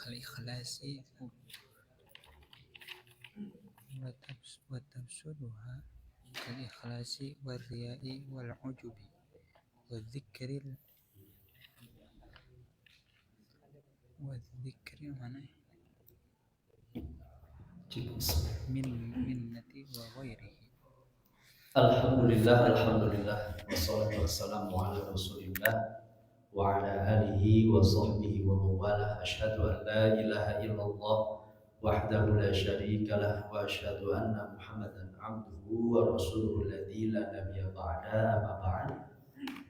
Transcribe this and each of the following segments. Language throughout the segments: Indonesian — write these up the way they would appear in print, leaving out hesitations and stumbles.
Al-ikhlasi wa tafsuduha al-ikhlasi wa riyai wal ujubi wa dzikril mana min minnati wa ghairihi. Alhamdulillah wassalatu wassalamu ala rasulillah wa ala alihi wa sahbihi wa mawalah. Asyhadu an la ilaha illallah wahdahu la syarika lah wa asyhadu anna Muhammadan abduhu wa rasuluhu alladzi la nabiyya ba'da. Amma ba'd.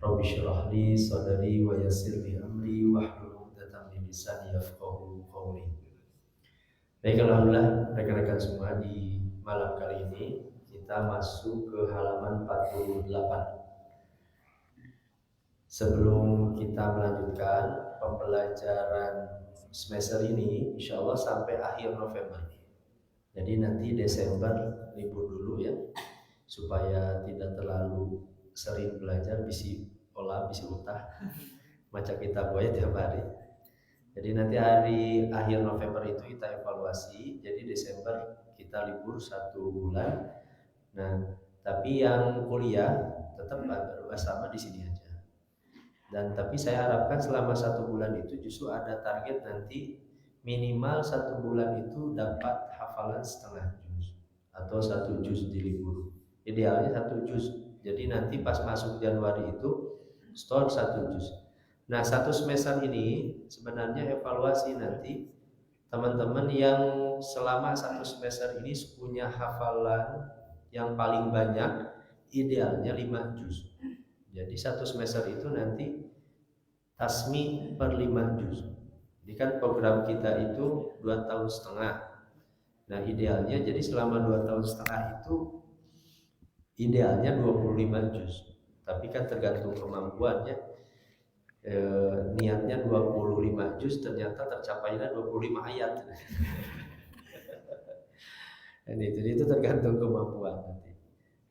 Rabbi shrah li sadri wa yassir li amri wahlul 'uqdatam min lisani yafqahu qawli. Baik, alhamdulillah rekan-rekan semua, di malam kali ini kita masuk ke halaman 48. Sebelum kita melanjutkan pembelajaran semester ini, insya Allah sampai akhir November. Jadi nanti Desember libur dulu ya, supaya tidak terlalu sering belajar, bisi olah, bisi utah, maca kitab gue tiap hari. Jadi nanti hari akhir November itu kita evaluasi. Jadi Desember kita libur 1 bulan. Nah, tapi yang kuliah tetap bersama di sini aja. Dan tapi saya harapkan selama 1 bulan itu justru ada target nanti minimal 1 bulan itu dapat hafalan setengah juz atau 1 juz di libur. Idealnya 1 juz. Jadi nanti pas masuk Januari itu store 1 juz. Nah, 1 semester ini sebenarnya evaluasi nanti teman-teman yang selama 1 semester ini punya hafalan yang paling banyak idealnya 5 juz. Jadi 1 semester itu nanti tasmi per 5 juz. Jadi kan program kita itu 2,5 tahun. Nah, idealnya jadi selama 2,5 tahun itu idealnya 25 juz. Tapi kan tergantung kemampuannya. Niatnya 25 juz, ternyata tercapainya 25 ayat. Dan itu tergantung kemampuan nanti.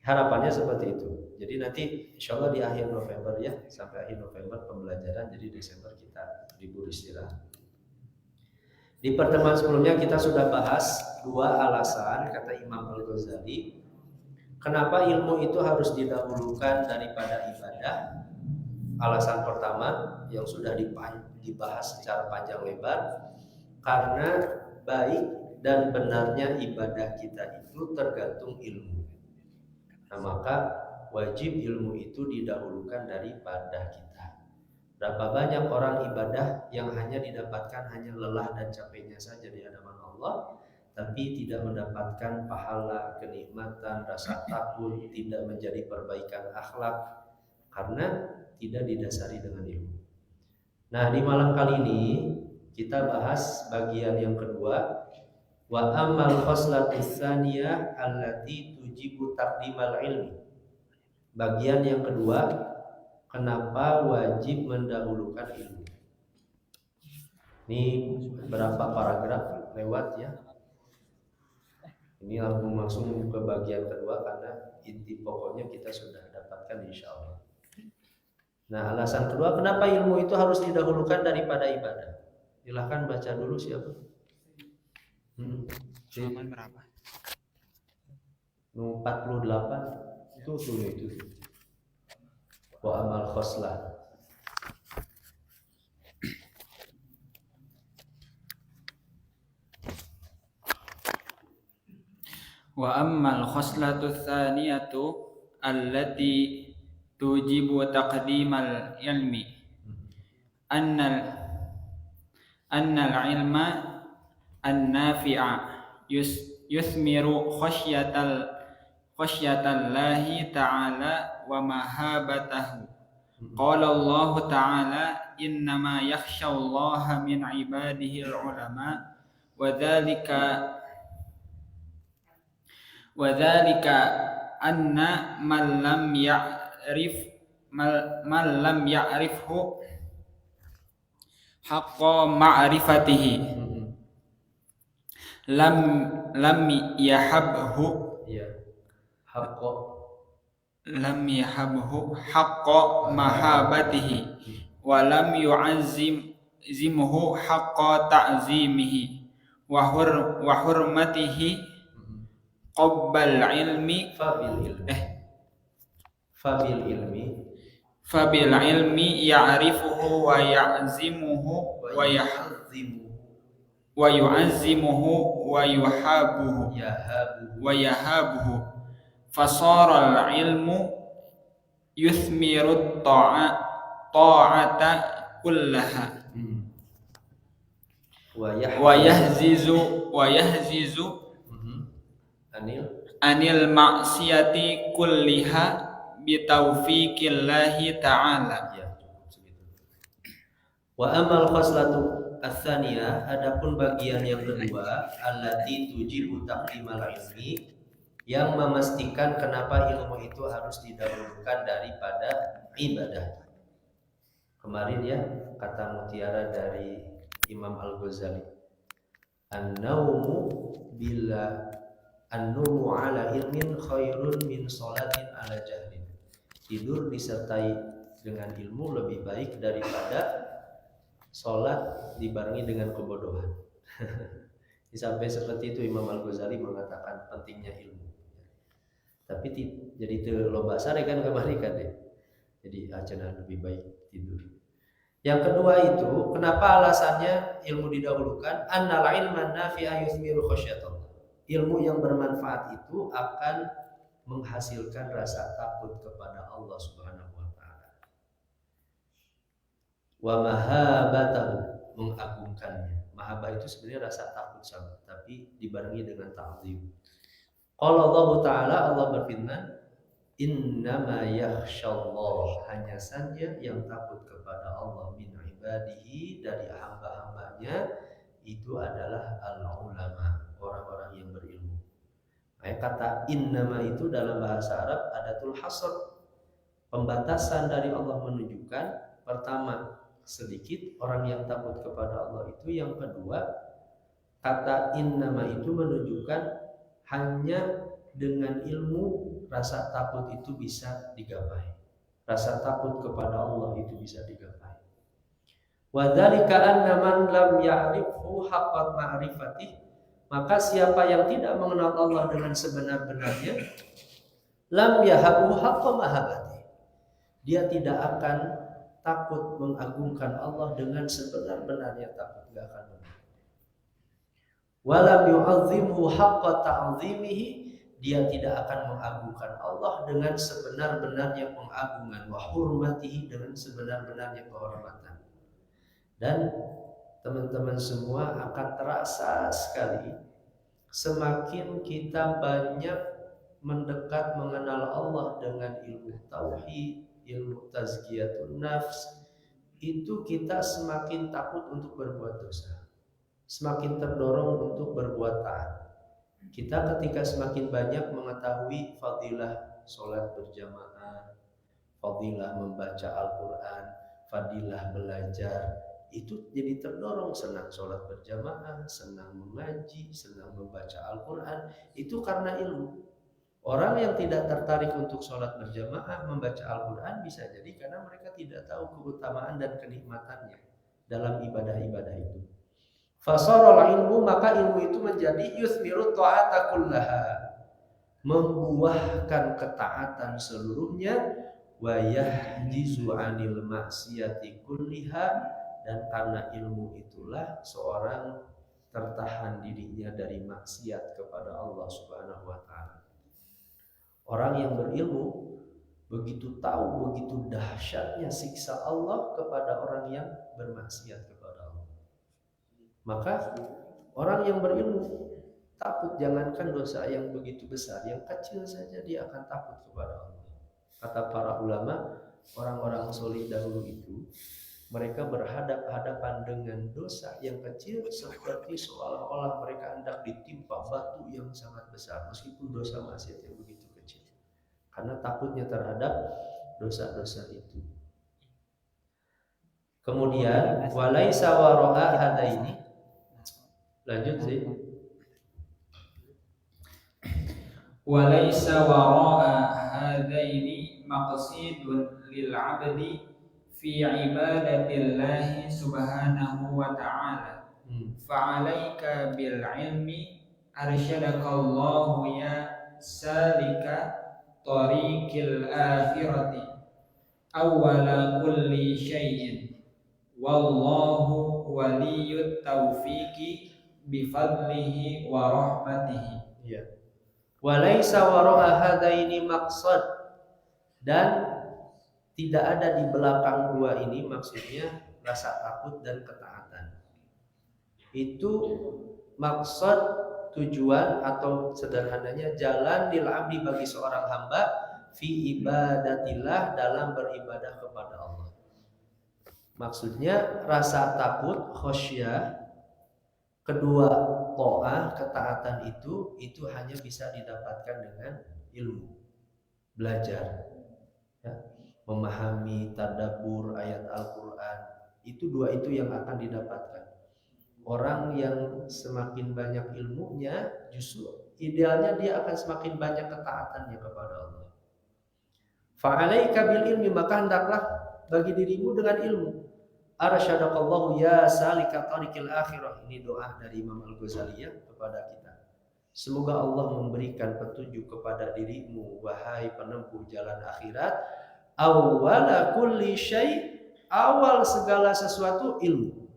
Harapannya seperti itu. Jadi nanti insya Allah di akhir November ya, sampai akhir November pembelajaran, jadi Desember kita libur istirahat. Di pertemuan sebelumnya kita sudah bahas 2 alasan kata Imam Al-Ghazali kenapa ilmu itu harus didahulukan daripada ibadah. Alasan pertama yang sudah dibahas secara panjang lebar, karena baik dan benarnya ibadah kita itu tergantung ilmu. Nah, maka wajib ilmu itu didahulukan daripada kita. Berapa banyak orang ibadah yang hanya didapatkan hanya lelah dan capeknya saja di hadapan Allah, tapi tidak mendapatkan pahala, kenikmatan, rasa takut, tidak menjadi perbaikan akhlak karena tidak didasari dengan ilmu. Nah, di malam kali ini kita bahas bagian yang kedua. Wa ammal khoslatus tsaniyah allati tujibu taqdimal ilmi. Bagian yang kedua, kenapa wajib mendahulukan ilmu. Ini berapa paragraf lewat ya. Ini langsung ke bagian kedua karena inti pokoknya kita sudah dapatkan insyaallah. Nah, alasan kedua kenapa ilmu itu harus didahulukan daripada ibadah. Silahkan baca dulu siapa. Halaman berapa? 48. Itu. Wa amal khoslah. Wa ammal khoslatu tsaniyatu allati tujibu taqdimal ilmi annal ilma an-nafi'a yusmiru khasyatallahi ta'ala wa mahabatahu. Qala Allah ta'ala innama yakhshallaha min ibadihi al-ulama wa dzalika anna man lam ya'rifhu haqqa ma'rifatihi lam yahabhu ya haqqa lam yahabhu haqqa mahabatihi wa lam yu'azzimhu haqqa ta'zimihi wa hurmatihi qabbal ilmi fabil ilmi ya'rifuhu wa ya'zimuhu wa yu'azzimuhu wa yahabuhu fasara al-ilmu yuthmiru ta'ata kullaha wa yahzizu anil ma'siyati kulliha bitaufiqillahi ta'ala. Wa amal khoslatu ats-tsaniyah, adapun bagian yang kedua, allati tujibu taqdimal ilmi, yang memastikan kenapa ilmu itu harus didahulukan daripada ibadah. Kemarin ya kata mutiara dari Imam Al-Ghazali, an-naumu ala ilmin khairun min sholatin ala jahlin. Tidur disertai dengan ilmu lebih baik daripada sholat dibarengi dengan kebodohan. Sampai seperti itu Imam Al-Ghazali mengatakan pentingnya ilmu. Tapi jadi itu loba sare kan kemarin kan ya. Jadi acenah lebih baik tidur. Yang kedua itu, kenapa alasannya ilmu didahulukan? Annal ilman nafi'a yuthmiru khasyatullah. Ilmu yang bermanfaat itu akan menghasilkan rasa takut kepada Allah Subhanahu wa taala. Wa mahabatahu, mengagungkannya. Mahabbah itu sebenarnya rasa takut sama, tapi dibarengi dengan ta'zim. Qala Allah Ta'ala, Allah berfirman, innama yakhshallah, hanya saja yang takut kepada Allah min ibadihi, dari hamba-hambanya itu adalah al-ulama, orang-orang yang berilmu. Kata innama itu dalam bahasa Arab adatul hasr, pembatasan dari Allah menunjukkan pertama sedikit orang yang takut kepada Allah itu, yang kedua kata innama itu menunjukkan hanya dengan ilmu rasa takut itu bisa digapai. Rasa takut kepada Allah itu bisa digapai. Wa dzalika anna man lam ya'rifhu haqqat ma'rifatih, maka siapa yang tidak mengenal Allah dengan sebenar-benarnya, lam yahabu haqqa mahabbatih, dia tidak akan takut mengagungkan Allah dengan sebenar-benarnya takut, enggak akan. Walam yu'azzimhu haqqa ta'zimihi, dia tidak akan mengagungkan Allah dengan sebenar-benarnya pengagungan, wa hurmatihi, dengan sebenar-benarnya kehormatan. Dan teman-teman semua akan terasa sekali semakin kita banyak mendekat mengenal Allah dengan ilmu tauhid, ilmu tazkiyatun nafs, itu kita semakin takut untuk berbuat dosa, semakin terdorong untuk berbuat taat. Kita ketika semakin banyak mengetahui fadilah sholat berjamaah, fadilah membaca Al-Quran, fadilah belajar, itu jadi terdorong senang sholat berjamaah, senang mengaji, senang membaca Al-Quran. Itu karena ilmu. Orang yang tidak tertarik untuk sholat berjamaah, membaca Al-Quran, bisa jadi karena mereka tidak tahu keutamaan dan kenikmatannya dalam ibadah-ibadah itu. Fasarul ilmu, maka ilmu itu menjadi yuthmiru ta'ata kullaha, membuahkan ketaatan seluruhnya, wa yahjizu anil maksiyati kulliha, dan karena ilmu itulah seorang tertahan dirinya dari maksiat kepada Allah Subhanahu wa taala. Orang yang berilmu begitu tahu begitu dahsyatnya siksa Allah kepada orang yang bermaksiat kepada Allah. Maka orang yang berilmu takut, jangankan dosa yang begitu besar, yang kecil saja dia akan takut kepada Allah. Kata para ulama, orang-orang soleh dahulu itu mereka berhadap-hadapan dengan dosa yang kecil seperti seolah-olah mereka hendak ditimpa batu yang sangat besar, meskipun dosa maksiat yang begitu kecil, karena takutnya terhadap dosa-dosa itu. Kemudian walaisa wara'a hadaini, lanjut sih. Walaysa wara'a hadaini maqsidun lil 'abdi fi ibadatillahi subhanahu wa ta'ala. Fa'alaika bil ilmi arsyadakallahu ya salika tariqil akhirati awwala kulli syai'in wallahu waliyut taufiqi bifadlihi wa rahmatihi. Ya. Walaisa wara'a hadaini maqsad, dan tidak ada di belakang dua ini, maksudnya rasa takut dan ketaatan. Itu maksud, tujuan, atau sederhananya jalan lil abdi bagi seorang hamba fi ibadatillah, dalam beribadah kepada Allah. Maksudnya rasa takut, khosyah, kedua ta'ah, ketaatan itu hanya bisa didapatkan dengan ilmu, belajar, ya, memahami, tadabbur ayat Al-Quran. Itu dua itu yang akan didapatkan. Orang yang semakin banyak ilmunya, justru idealnya dia akan semakin banyak ketaatannya kepada Allah. Fa'alaika bil ilmi, maka hendaklah bagi dirimu dengan ilmu. Arsyadakallahu ya salika tariqil akhirah. Ini doa dari Imam Al-Ghazali ya kepada kita. Semoga Allah memberikan petunjuk kepada dirimu, wahai penempuh jalan akhirat. Awwala kulli syai', awal segala sesuatu ilmu.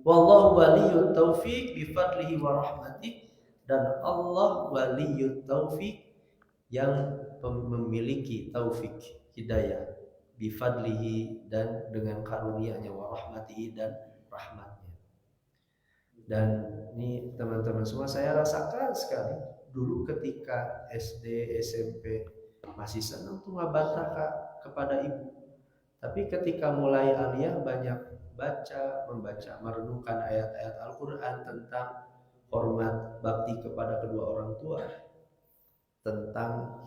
Wallahu waliyut taufiq bifadlihi wa rahmatih, dan Allah waliyut taufiq, yang memiliki taufik, hidayah, bifadlihi, dan dengan karunia-Nya, wa rahmatihi, dan rahmatnya. Dan ini teman-teman semua, saya rasakan sekali dulu ketika SD, SMP masih senang tuh ngabantah kepada ibu. Tapi ketika mulai aliyah banyak membaca, merenungkan ayat-ayat Al-Quran tentang hormat bakti kepada kedua orang tua, tentang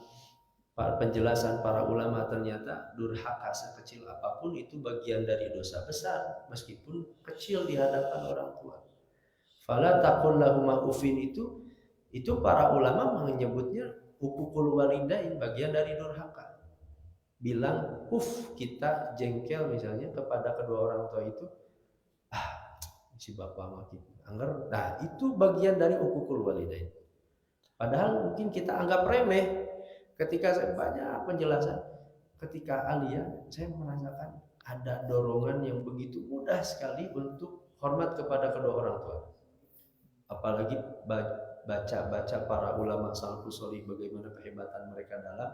penjelasan para ulama, ternyata durhaka sekecil apapun itu bagian dari dosa besar meskipun kecil di hadapan orang tua. Fala taqul lahuma ufin, itu para ulama menyebutnya uququl walidain, bagian dari durhaka. Bilang kita jengkel misalnya kepada kedua orang tua itu, si bapak mah gitu angger. Nah, itu bagian dari uququl walidain. Padahal mungkin kita anggap remeh. Ketika saya banyak penjelasan, ketika aliyah saya merasakan ada dorongan yang begitu mudah sekali untuk hormat kepada kedua orang tua. Apalagi baca para ulama salafus shalih, bagaimana kehebatan mereka dalam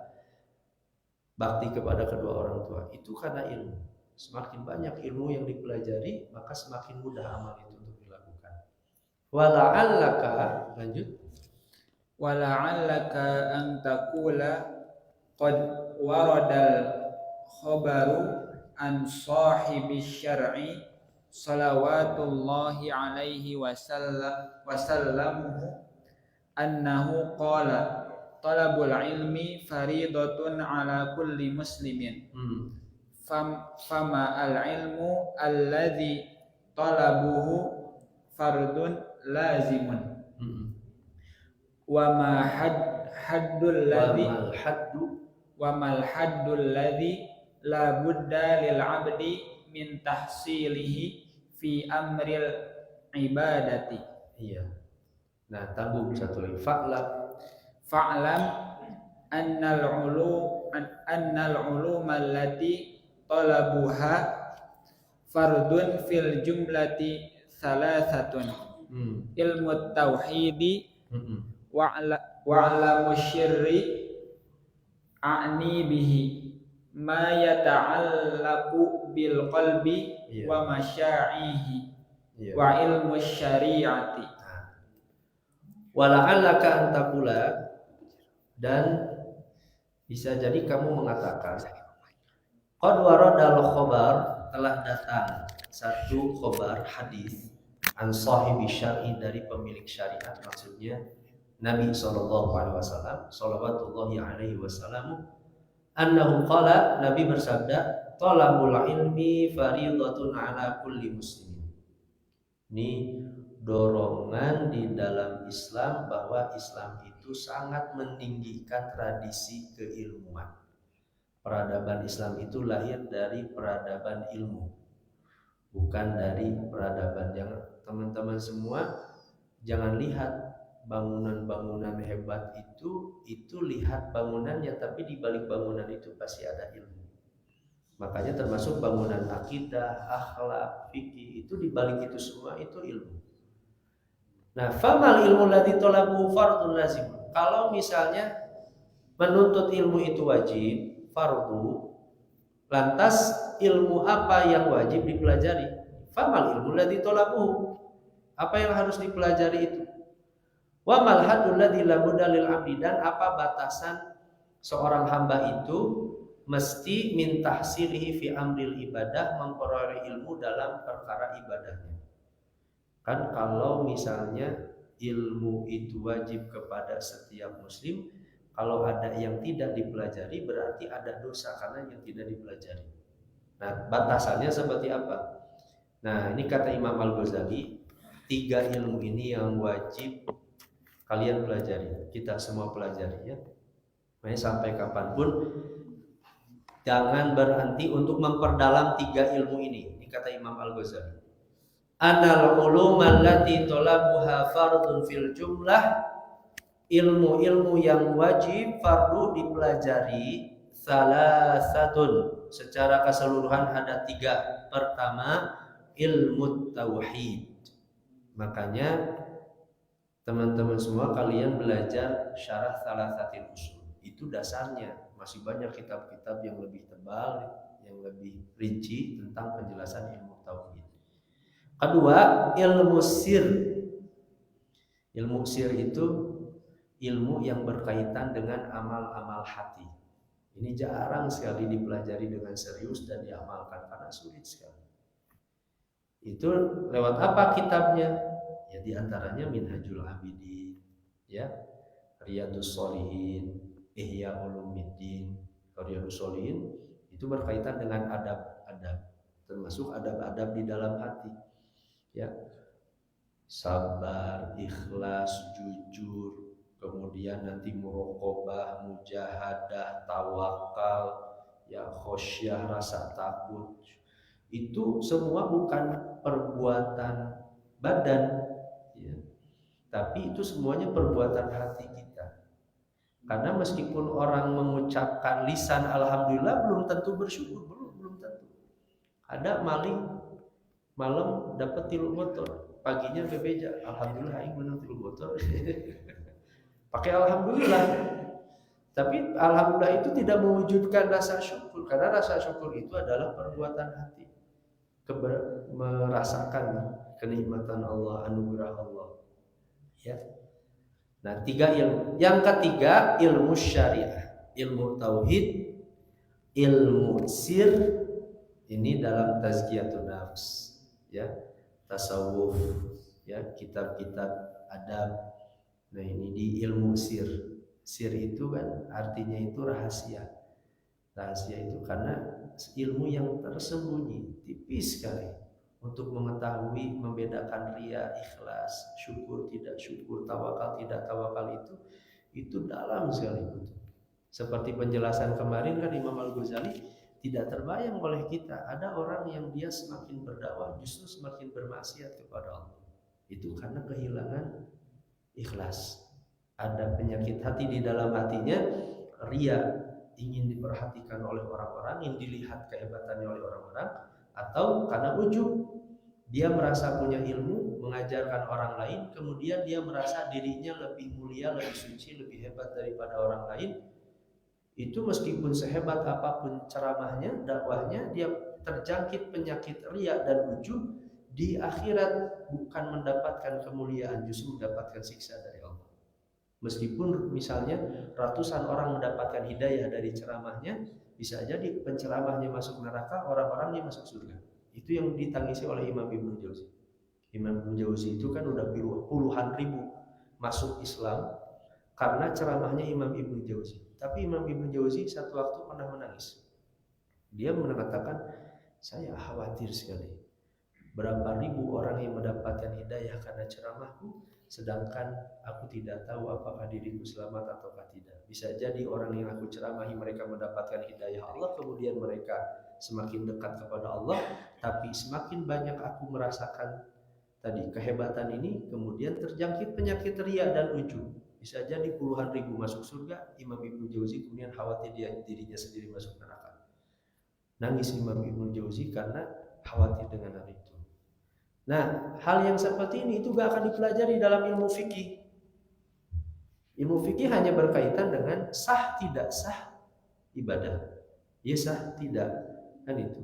bakti kepada kedua orang tua. Itu karena ilmu. Semakin banyak ilmu yang dipelajari, maka semakin mudah amal itu untuk dilakukan. Wala'allaka, lanjut. Wala'allaka an taqula qad waradal khabaru an sahibi syar'i salawatullahi alaihi wasallamuhu annahu qala talabul ilmi faridatun ala kulli muslimin. Fama al-ilmu alladhi talabuhu fardun lazimun. Wa ma haddul ladhi la budda lil 'abdi min tahsilihi fi amril ibadati. Iya. Nah, tanggung satu lagi. Fa'lam annal ulum allati talabuha fardun fil jumlati salasatun. Ilmu tauhidi wa'lamu syirri a'ni bihi ma yata'allaqu bil qalbi wa masya'ihi wa ilmu syari'ati. Wala'allaka an taqula, dan bisa jadi kamu mengatakan qad waradal khabar, telah datang satu khabar hadis an sahibi syar'i, dari pemilik syariat, maksudnya Nabi sallallahu alaihi wasallam, salawatullahi alaihi wasallam, annahu qala, Nabi bersabda, talabul ilmi faridatun ala kulli muslimin. Ini dorongan di dalam Islam bahwa Islam itu sangat meninggikan tradisi keilmuan. Peradaban Islam itu lahir dari peradaban ilmu, bukan dari peradaban. Jangan teman-teman semua jangan lihat bangunan-bangunan hebat itu lihat bangunannya, tapi di balik bangunan itu pasti ada ilmu. Makanya termasuk bangunan akidah, akhlak, fikih, itu di balik itu semua itu ilmu. Nah, famal ilmu ladzi talabu fardun lazim. Kalau misalnya menuntut ilmu itu wajib, fardu, lantas ilmu apa yang wajib dipelajari? Famal ilmu ladzi talabu. Apa yang harus dipelajari itu? Wa mal haddul ladzi la budda lil 'abdi, dan apa batasan seorang hamba itu mesti min tahsilihi fi amril ibadah, memperoleh ilmu dalam perkara ibadahnya. Kan kalau misalnya ilmu itu wajib kepada setiap muslim, kalau ada yang tidak dipelajari berarti ada dosa karena yang tidak dipelajari. Nah, batasannya seperti apa? Nah, ini kata Imam Al-Ghazali, 3 ilmu ini yang wajib kalian pelajari, kita semua pelajari ya. Makanya sampai kapanpun jangan berhenti untuk memperdalam 3 ilmu ini. Ini kata Imam Al-Ghazali. Anal ulum allati talabuha fardun fil jumlah, ilmu-ilmu yang wajib fardu dipelajari salasatun, secara keseluruhan ada 3. Pertama, ilmu tauhid. Makanya teman-teman semua kalian belajar syarah salasatil usul. Itu dasarnya. Masih banyak kitab-kitab yang lebih tebal, yang lebih rinci tentang penjelasan ilmu tauhid. Kedua, ilmu sir. Ilmu sir itu ilmu yang berkaitan dengan amal-amal hati. Ini jarang sekali dipelajari dengan serius dan diamalkan karena sulit sekali. Itu lewat apa kitabnya? Ya diantaranya Minhajul Abidin, ya, Riyadhus Shalihin, Ihya Ulumuddin. Riyadhus Shalihin itu berkaitan dengan adab-adab, termasuk adab-adab di dalam hati. Ya. Sabar, ikhlas, jujur, kemudian nanti muraqabah, mujahadah, tawakal, ya khosyah, rasa takut. Itu semua bukan perbuatan badan, ya. Tapi itu semuanya perbuatan hati kita. Karena meskipun orang mengucapkan lisan alhamdulillah belum tentu bersyukur, belum tentu. Ada maling malam dapat 3 motor, paginya bebeja, alhamdulillah aing menang 3 motor. Pakai alhamdulillah. Tapi alhamdulillah itu tidak mewujudkan rasa syukur, karena rasa syukur itu adalah perbuatan hati. Merasakan kenikmatan Allah, anugerah Allah. Ya. Nah, 3 ilmu. Yang ketiga, ilmu syariah, ilmu tauhid, ilmu sir. Ini dalam tazkiyatun nafs, ya, tasawuf, ya, kitab-kitab adab. Nah, ini di ilmu sir. Sir itu kan artinya itu rahasia. Rahasia itu karena ilmu yang tersembunyi, tipis sekali untuk mengetahui, membedakan riya, ikhlas, syukur tidak syukur, tawakal tidak tawakal, itu dalam sekali. Seperti penjelasan kemarin kan Imam Al-Ghazali, tidak terbayang oleh kita ada orang yang dia semakin berdakwah justru semakin bermaksiat kepada Allah. Itu karena kehilangan ikhlas. Ada penyakit hati di dalam hatinya, riya, ingin diperhatikan oleh orang-orang, ingin dilihat kehebatannya oleh orang-orang, atau karena ujub, dia merasa punya ilmu, mengajarkan orang lain, kemudian dia merasa dirinya lebih mulia, lebih suci, lebih hebat daripada orang lain. Itu meskipun sehebat apapun ceramahnya, dakwahnya, dia terjangkit penyakit riya dan ujub, di akhirat bukan mendapatkan kemuliaan, justru mendapatkan siksa dari Allah. Meskipun misalnya ratusan orang mendapatkan hidayah dari ceramahnya, bisa jadi penceramahnya masuk neraka, orang-orangnya masuk surga. Itu yang ditangisi oleh Imam Ibnu Jauzi. Imam Ibnu Jauzi itu kan udah puluhan ribu masuk Islam karena ceramahnya Imam Ibnu Jauzi. Tapi Imam Ibnu Jauzi satu waktu pernah menangis. Dia mengatakan, saya khawatir sekali. Berapa ribu orang yang mendapatkan hidayah karena ceramahku, sedangkan aku tidak tahu apakah diriku selamat ataukah tidak. Bisa jadi orang yang aku ceramahi mereka mendapatkan hidayah Allah, kemudian mereka semakin dekat kepada Allah, tapi semakin banyak aku merasakan tadi kehebatan ini, kemudian terjangkit penyakit riya dan ujub. Bisa jadi puluhan ribu masuk surga, Imam Ibnu Jauzi kemudian khawatir dirinya sendiri masuk neraka. Nangis Imam Ibnu Jauzi karena khawatir dengan hal itu. Nah, hal yang seperti ini itu gak akan dipelajari dalam ilmu fikih. Ilmu fikih hanya berkaitan dengan sah tidak sah ibadah. Ya sah tidak, kan itu.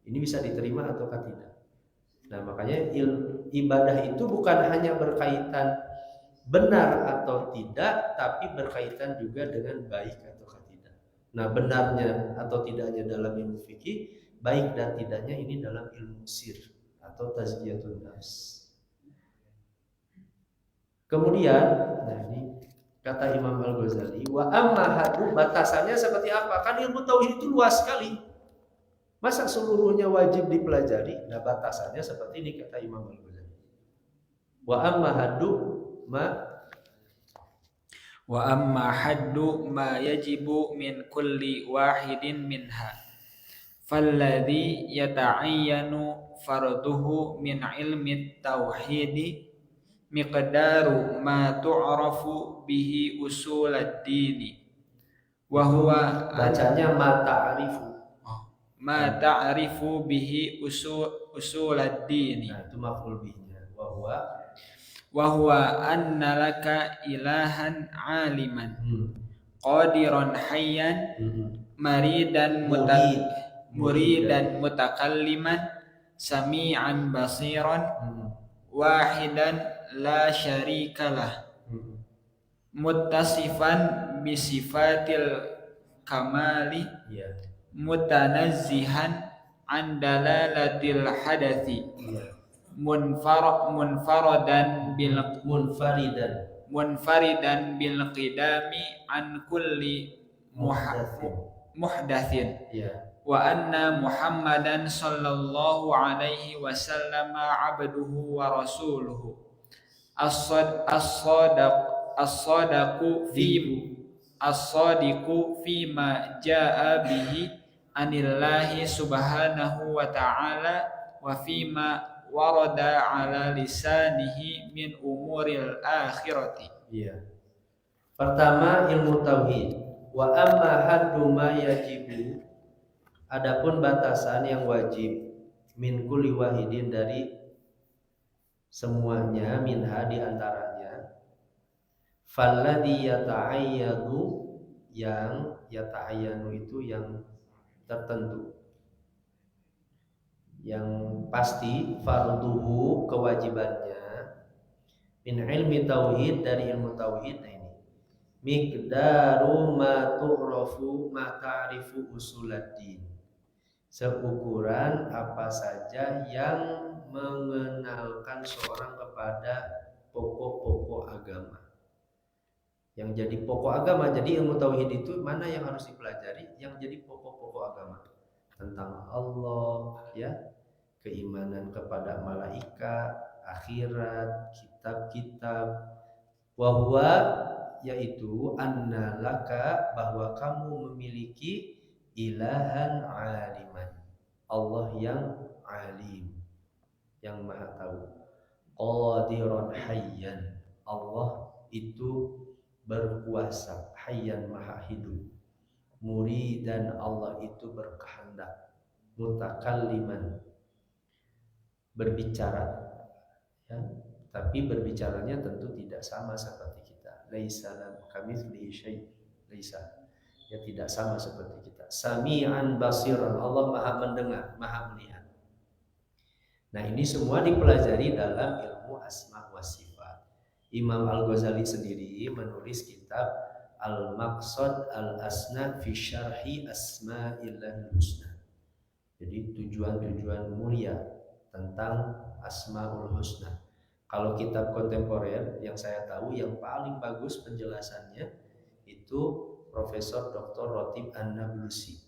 Ini bisa diterima ataukah tidak. Nah, makanya ibadah itu bukan hanya berkaitan benar atau tidak, tapi berkaitan juga dengan baik ataukah tidak. Nah, benarnya atau tidaknya dalam ilmu fikih, baik dan tidaknya ini dalam ilmu sir atau tazkiyatun nafs. Kemudian, nah ini kata Imam Al-Ghazali, wa amma hadu, batasannya seperti apa? Kan ilmu tauhid itu luas sekali. Masa seluruhnya wajib dipelajari? Nah, batasannya seperti ini kata Imam Al-Ghazali. Wa amma hadu ma yajibu min kulli wahidin minha. Falladhi yata'ayyanu farduhu min ilmi tauhidi miqdaru ma tu'rafu bihi usul ad-dini wa huwa bacanya ma ta'rifu bihi usul ad-dini. Nah, itu maf'ul bihnya. Wa huwa anna laka ilahan aliman qadiran hayyan muridan mutakalliman sami'an basiran wahidan la syarikalah muttasifan bisifatil kamali mutanazzihan an dalalatil hadathi munfaridan bil qidami an kulli muhdatsin wa anna Muhammadan sallallahu alaihi wasallam abduhu wa rasuluhu as-sadiqu fi ma jaa bihi anillahi subhanahu wa ta'ala wa fi ma warada ala lisanihi min umuril akhirati. Iya. Pertama ilmu tauhid. Wa amma haddu ma yajibu, adapun batasan yang wajib min kulli wahidin dari semuanya, minha di antaranya, falladhi yata'ayyadu, yang yata'ayyanu itu yang tertentu, yang pasti, farduhu kewajibannya, min ilmi tauhid dari ilmu tauhid. Nah ini miqdaru ma tu'rafu ma ta'rifu usuladdin, seukuran apa saja yang mengenalkan seorang kepada pokok-pokok agama. Yang jadi pokok agama, jadi ilmu tauhid itu mana yang harus dipelajari? Yang jadi pokok-pokok agama tentang Allah, ya, keimanan kepada malaikat, akhirat, kitab-kitab, wahwa, yaitu annalaka, bahwa kamu memiliki ilahan aliman, Allah yang alim, yang maha tahu, qadiran hayyan, Allah itu berkuasa, hayyan maha hidup, muridan, Allah itu berkehendak, mutakalliman, berbicara, ya, tapi berbicaranya tentu tidak sama seperti kita. Laisa kamitslihi syai', laisa, ya, tidak sama seperti kita. Sami'an basiran, Allah maha mendengar, maha melihat. Nah, ini semua dipelajari dalam ilmu asma wa sifat. Imam Al-Ghazali sendiri menulis kitab Al-Maqsad Al-Asna fi Syarhi Asma'illahil Husna. Jadi tujuan-tujuan mulia tentang Asmaul Husna. Kalau kitab kontemporer yang saya tahu yang paling bagus penjelasannya itu Profesor Dr. Rotib An-Nablusi.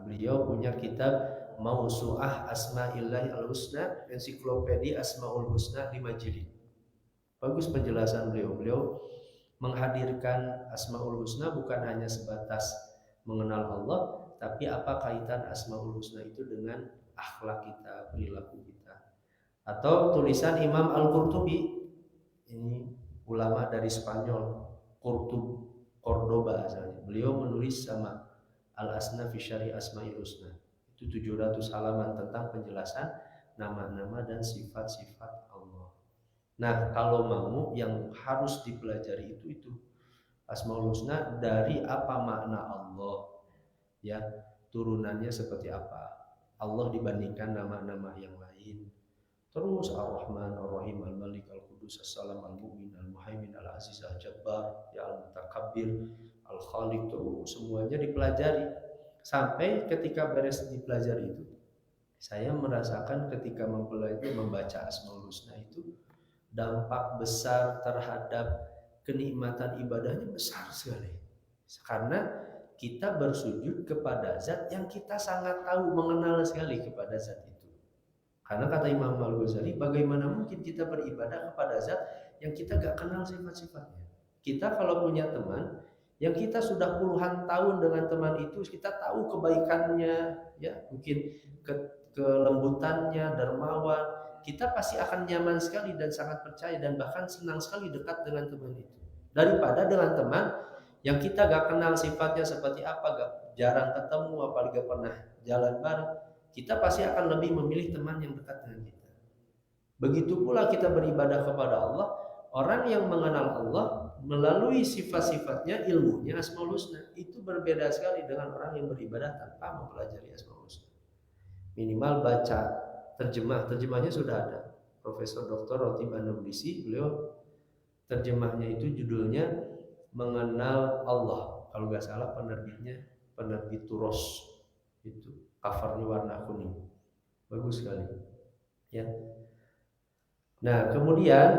Beliau punya kitab Mausu'ah Asma'illahi al-Husna, ensiklopedia Asmaul Husna 5 jilid. Bagus penjelasan beliau. Beliau menghadirkan Asmaul Husna bukan hanya sebatas mengenal Allah, tapi apa kaitan Asmaul Husna itu dengan akhlak kita, perilaku kita. Atau tulisan Imam Al-Qurtubi, ini ulama dari Spanyol, Cordoba asalnya. Beliau menulis sama Al-Asna fi Syari Asmaul Husna. Itu 700 halaman tentang penjelasan nama-nama dan sifat-sifat Allah. Nah, kalau mau yang harus dipelajari itu Asmaul Husna, dari apa makna Allah, ya, turunannya seperti apa Allah dibandingkan nama-nama yang lain. Terus Ar-Rahman, Ar-Rahim, Al-Malik, Al-Qudus, As-Salam, Al-Mu'min, Al-Muhaimin, Al-Aziz, Al-Jabbar, ya Al-Mutakabbir, Al-Khaliq, terus semuanya dipelajari. Sampai ketika beres dipelajari itu, saya merasakan ketika mempelajari membaca Asmaul Husna itu dampak besar terhadap kenikmatan ibadahnya besar sekali. Karena kita bersujud kepada zat yang kita sangat tahu, mengenal sekali kepada zat itu. Karena kata Imam Al-Ghazali, bagaimana mungkin kita beribadah kepada zat yang kita gak kenal sifat-sifatnya. Kita kalau punya teman yang kita sudah puluhan tahun dengan teman itu, kita tahu kebaikannya, ya, mungkin kelembutannya, dermawan, kita pasti akan nyaman sekali dan sangat percaya dan bahkan senang sekali dekat dengan teman itu. Daripada dengan teman yang kita gak kenal sifatnya seperti apa, gak jarang ketemu, apalagi gak pernah jalan bareng, kita pasti akan lebih memilih teman yang dekat dengan kita. Begitu pula kita beribadah kepada Allah, orang yang mengenal Allah melalui sifat-sifatnya, ilmunya Asmaul Husna, itu berbeda sekali dengan orang yang beribadah tanpa mempelajari Asmaul Husna. Minimal baca terjemahnya sudah ada. Profesor Dr. Rotib An-Nablisi, beliau terjemahnya itu judulnya Mengenal Allah. Kalau nggak salah penerbitnya penerbit Turos, itu covernya warna kuning, bagus sekali, ya. Nah, kemudian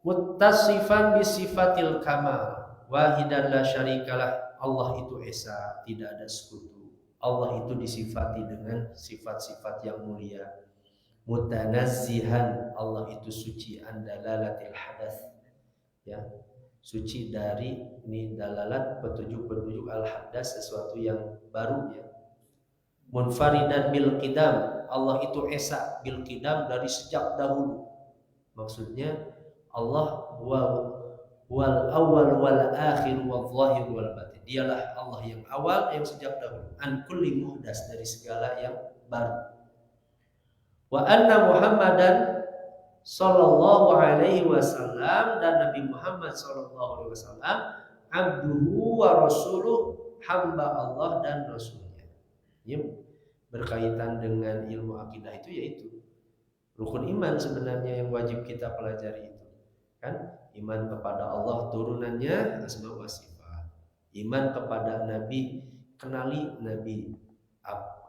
muttasifan bisifatil kamal wahidan la syarikalah, Allah itu esa, tidak ada sekutu. Allah itu disifati dengan sifat-sifat yang mulia. Mutanazzihan, Allah itu suci an dalalatil hadath, ya, suci dari ini dalalat, petunjuk al hadas, sesuatu yang baru, ya. Munfaridan bil qidam, Allah itu esa bil qidam, dari sejak dahulu. Maksudnya Allah wal awal wal akhir wal zahir wal batin. Dialah Allah yang awal, yang sejak dahulu. An kulli muhdas, dari segala yang baru. Wa anna Muhammadan sallallahu alaihi wasallam, dan Nabi Muhammad sallallahu alaihi wasallam abduhu wa rasuluh, hamba Allah dan rasulnya. Ini berkaitan dengan ilmu akidah itu, yaitu rukun iman sebenarnya yang wajib kita pelajari itu, kan? Iman kepada Allah turunannya asma wa sifat. Iman kepada Nabi, kenali Nabi,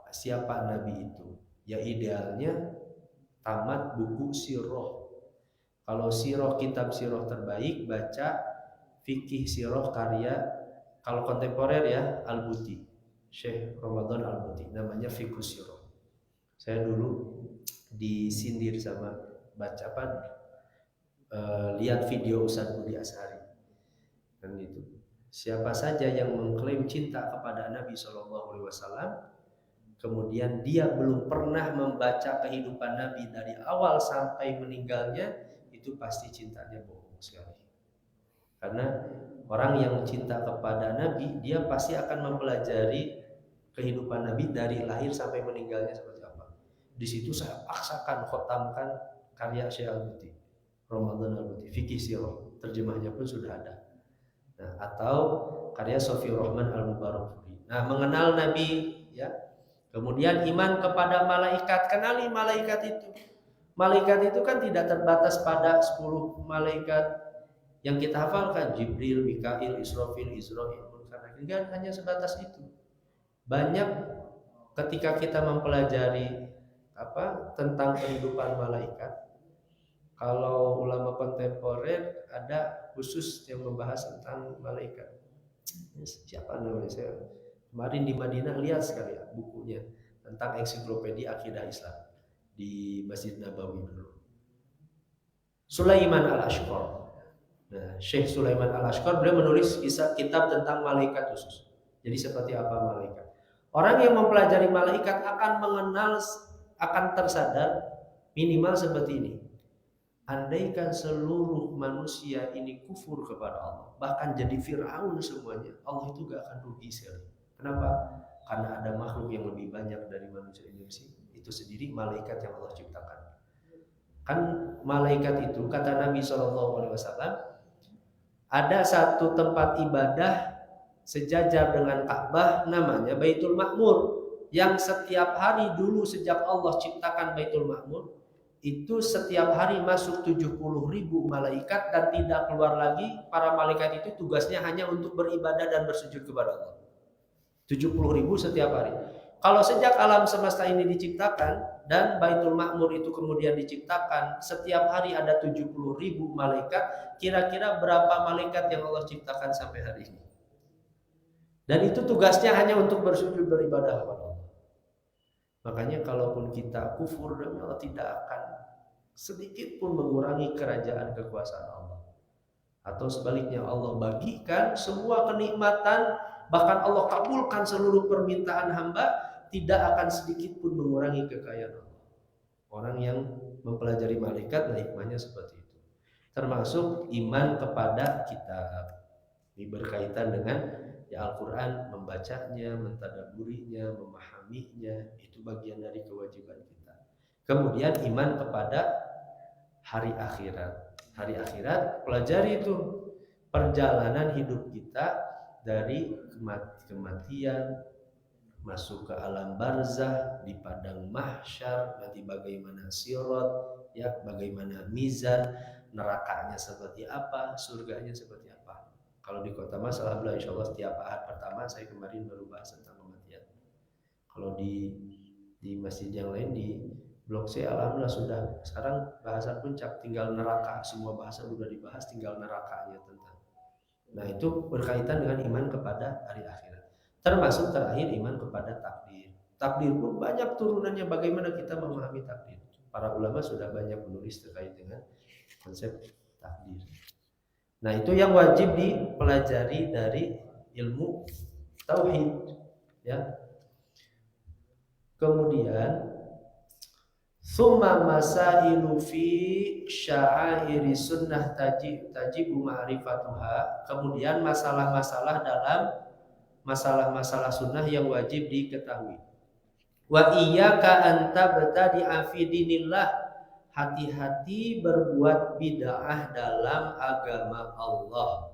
siapa Nabi itu. Ya idealnya tamat buku sirah. Kalau sirah, kitab sirah terbaik, baca fikih sirah karya, kalau kontemporer ya Al-Buti, Syekh Ramadan Al-Buti, namanya Fikih Sirah. Saya dulu disindir sama baca lihat video Ustaz Budi Ashari, kan gitu. Siapa saja yang mengklaim cinta kepada Nabi SAW, kemudian dia belum pernah membaca kehidupan Nabi dari awal sampai meninggalnya, itu pasti cintanya bohong sekali. Karena orang yang cinta kepada Nabi, dia pasti akan mempelajari kehidupan Nabi dari lahir sampai meninggalnya seperti apa. Di situ saya paksakan khotamkan karya Syekh Al-Buti, Ramadan Al-Buti, Fikih Sirah, terjemahnya pun sudah ada. Nah, atau karya Sofi Rahman Al-Mubarakfuri. Nah, mengenal Nabi, ya. Kemudian iman kepada malaikat, kenali malaikat itu. Malaikat itu kan tidak terbatas pada 10 malaikat yang kita hafalkan, Jibril, Mikail, Israfil, Israil, enggak hanya sebatas itu. Banyak ketika kita mempelajari tentang kehidupan malaikat. Kalau ulama kontemporer ada khusus yang membahas tentang malaikat. Siapa namanya? Saya kemarin di Madinah lihat sekali ya bukunya tentang ensiklopedia akidah Islam di Masjid Nabawi dulu. Sulaiman Al-Ashqar. Nah, Syekh Sulaiman Al-Ashqar beliau menulis kisah kitab tentang malaikat khusus. Jadi seperti apa malaikat? Orang yang mempelajari malaikat akan mengenal, akan tersadar minimal seperti ini. Andaikan seluruh manusia ini kufur kepada Allah, bahkan jadi Fir'aun semuanya, Allah itu gak akan rugi sekali. Kenapa? Karena ada makhluk yang lebih banyak dari manusia itu sendiri, malaikat yang Allah ciptakan. Kan malaikat itu kata Nabi SAW, ada satu tempat ibadah sejajar dengan Ka'bah namanya Baitul Ma'mur, yang setiap hari dulu sejak Allah ciptakan Baitul Ma'mur itu setiap hari masuk 70.000 malaikat dan tidak keluar lagi. Para malaikat itu tugasnya hanya untuk beribadah dan bersujud kepada Allah. 70.000 setiap hari. Kalau sejak alam semesta ini diciptakan dan Baitul Ma'mur itu kemudian diciptakan, setiap hari ada 70.000 malaikat, kira-kira berapa malaikat yang Allah ciptakan sampai hari ini? Dan itu tugasnya hanya untuk bersujud beribadah kepada Allah. Makanya kalaupun kita kufur demi Allah, tidak akan sedikit pun mengurangi kerajaan kekuasaan Allah. Atau sebaliknya, Allah bagikan semua kenikmatan, bahkan Allah kabulkan seluruh permintaan hamba, tidak akan sedikit pun mengurangi kekayaan Allah. Orang yang mempelajari malaikat, hikmahnya seperti itu. Termasuk iman kepada kitab. Ini berkaitan dengan Al-Quran, membacanya, mentadaburinya, memahaminya, itu bagian dari kewajiban kita. Kemudian iman kepada hari akhirat. Hari akhirat, pelajari itu perjalanan hidup kita dari kematian, masuk ke alam barzah, di padang mahsyar, nanti bagaimana sirat, ya, bagaimana mizan, nerakanya seperti apa, surganya seperti apa. Kalau di Kota Mas, alhamdulillah insya Allah setiap ahad pertama saya kemarin baru bahas tentang kematian. Kalau di masjid yang lain di Blok C alhamdulillah sudah. Sekarang bahasan puncak, tinggal neraka. Semua bahasa sudah dibahas, tinggal nerakanya tentang. Nah itu berkaitan dengan iman kepada hari akhirat. Termasuk terakhir iman kepada takdir. Takdir pun banyak turunannya, bagaimana kita memahami takdir. Para ulama sudah banyak menulis terkait dengan konsep takdir. Nah itu yang wajib dipelajari dari ilmu tauhid, ya. Kemudian summa masailu fi sya'airi sunnah tajibu ma'rifatuha. Kemudian masalah-masalah dalam masalah-masalah sunnah yang wajib diketahui. Wa iyyaka an tabtadi'a fi dinillah. Hati-hati berbuat bid'ah dalam agama Allah.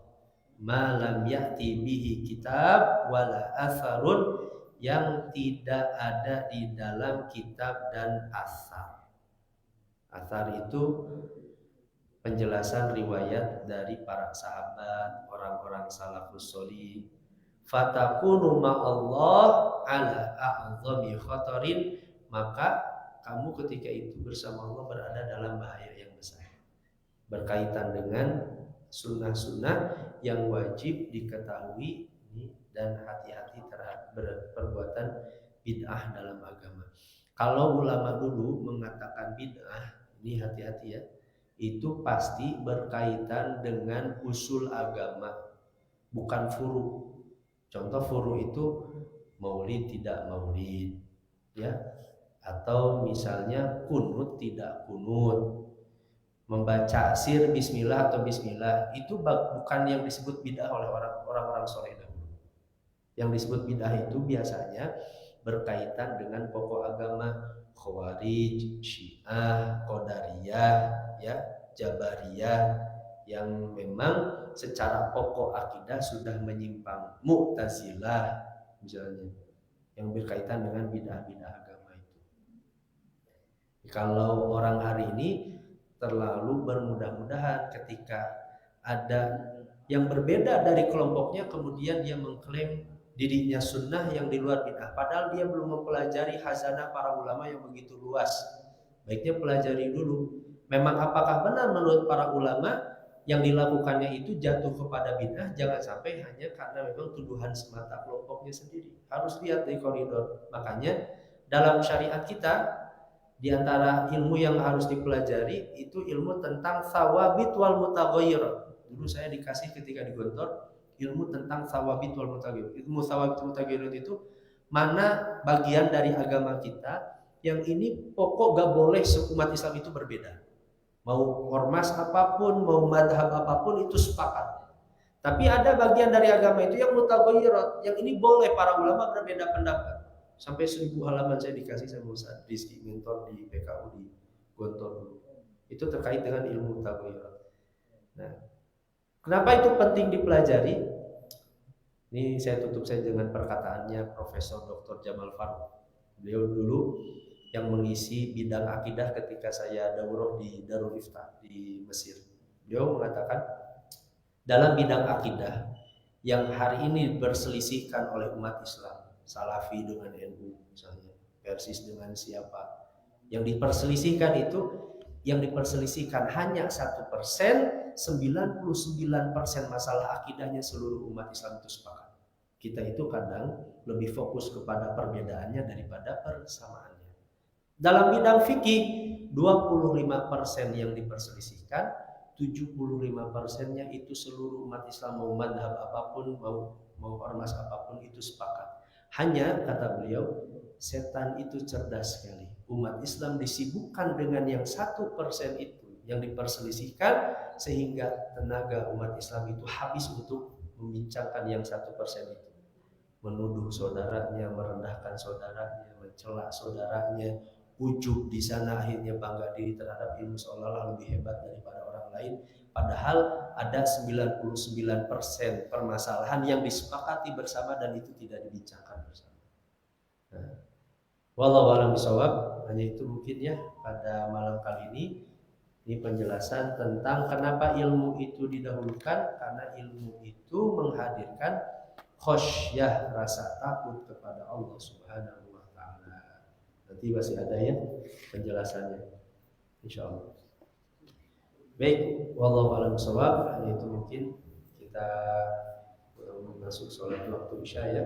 Ma lam ya'ti bihi kitab wala atharun, yang tidak ada di dalam kitab dan asar. Asar itu penjelasan riwayat dari para sahabat, orang-orang salafus sholih. Fatakunu ma'allah ala a'zami khatarin, maka kamu ketika itu bersama Allah berada dalam bahaya yang besar. Berkaitan dengan sunnah-sunnah yang wajib diketahui dan hati-hati terhadap perbuatan bid'ah dalam agama. Kalau ulama dulu mengatakan bid'ah, ini hati-hati ya, itu pasti berkaitan dengan usul agama, bukan furu. Contoh furu itu maulid tidak maulid, ya, atau misalnya kunut tidak kunut, membaca sir bismillah atau bismillah, itu bukan yang disebut bid'ah oleh orang-orang soleh dahulu. Yang disebut bid'ah itu biasanya berkaitan dengan pokok agama, Khawarij, Syiah, Qadariyah, ya, Jabariyah, yang memang secara pokok akidah sudah menyimpang, Mu'tazilah misalnya, yang berkaitan dengan bid'ah-bid'ah agama itu. Kalau orang hari ini terlalu bermudah-mudahan ketika ada yang berbeda dari kelompoknya, kemudian dia mengklaim dirinya sunnah yang di luar bid'ah, padahal dia belum mempelajari khazanah para ulama yang begitu luas. Baiknya pelajari dulu, memang apakah benar menurut para ulama yang dilakukannya itu jatuh kepada bid'ah. Jangan sampai hanya karena memang tuduhan semata kelompoknya sendiri. Harus lihat di koridor. Makanya dalam syariat kita di antara ilmu yang harus dipelajari itu ilmu tentang thawabit wal mutaghayyir. Dulu saya dikasih ketika di Gontor ilmu tentang thawabit wal mutaghayyir. Ilmu thawabit wal mutaghayyir itu mana bagian dari agama kita yang ini pokok gak boleh seumat Islam itu berbeda. Mau ormas apapun, mau madhab apapun itu sepakat. Tapi ada bagian dari agama itu yang mutaghayyirat, yang ini boleh para ulama berbeda pendapat. Sampai 1000 halaman saya dikasih sama Ustaz Rizky mentor di PKU di Gontor dulu. Itu terkait dengan ilmu mutaghayyirat. Nah, kenapa itu penting dipelajari? Ini saya tutup saja dengan perkataannya Profesor Dr. Jamal Faruk. Beliau dulu yang mengisi bidang akidah ketika saya daurah di Darul Iftah di Mesir. Beliau mengatakan dalam bidang akidah yang hari ini berselisihkan oleh umat Islam, Salafi dengan NU misalnya, Persis dengan siapa, yang diperselisihkan itu, yang diperselisihkan hanya 1%, 99% masalah akidahnya seluruh umat Islam itu sepakat. Kita itu kadang lebih fokus kepada perbedaannya daripada persamaannya. Dalam bidang fikih 25% yang diperselisihkan, 75%-nya itu seluruh umat Islam, mau madhab apapun, mau ormas apapun itu sepakat. Hanya kata beliau, setan itu cerdas sekali. Umat Islam disibukkan dengan yang 1% itu yang diperselisihkan, sehingga tenaga umat Islam itu habis untuk membincangkan yang 1% itu. Menuduh saudaranya, merendahkan saudaranya, mencela saudaranya, ujub di sana, akhirnya bangga diri terhadap ilmu seolah-olah lebih hebat daripada orang lain, padahal ada 99% permasalahan yang disepakati bersama dan itu tidak dibincangkan bersama. Nah, wallahu a'lam bishawab. Hanya itu mungkin ya pada malam kali ini. Ini penjelasan tentang kenapa ilmu itu didahulukan, karena ilmu itu menghadirkan khosyah, rasa takut kepada Allah Subhanahu wa taala. Nanti masih ada ya penjelasannya insyaallah. Baik, wallahu a'lam bishawab. Itu mungkin kita masuk sholat waktu Isya ya.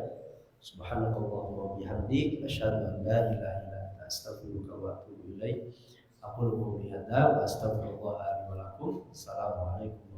Subhanakallahumma bihamdik asyhadu an la ilaha illa anta astaghfiruka wa atubu ilaik. Aqulu qouli hadza wa astaghfirullah li wa lakum. Assalamualaikum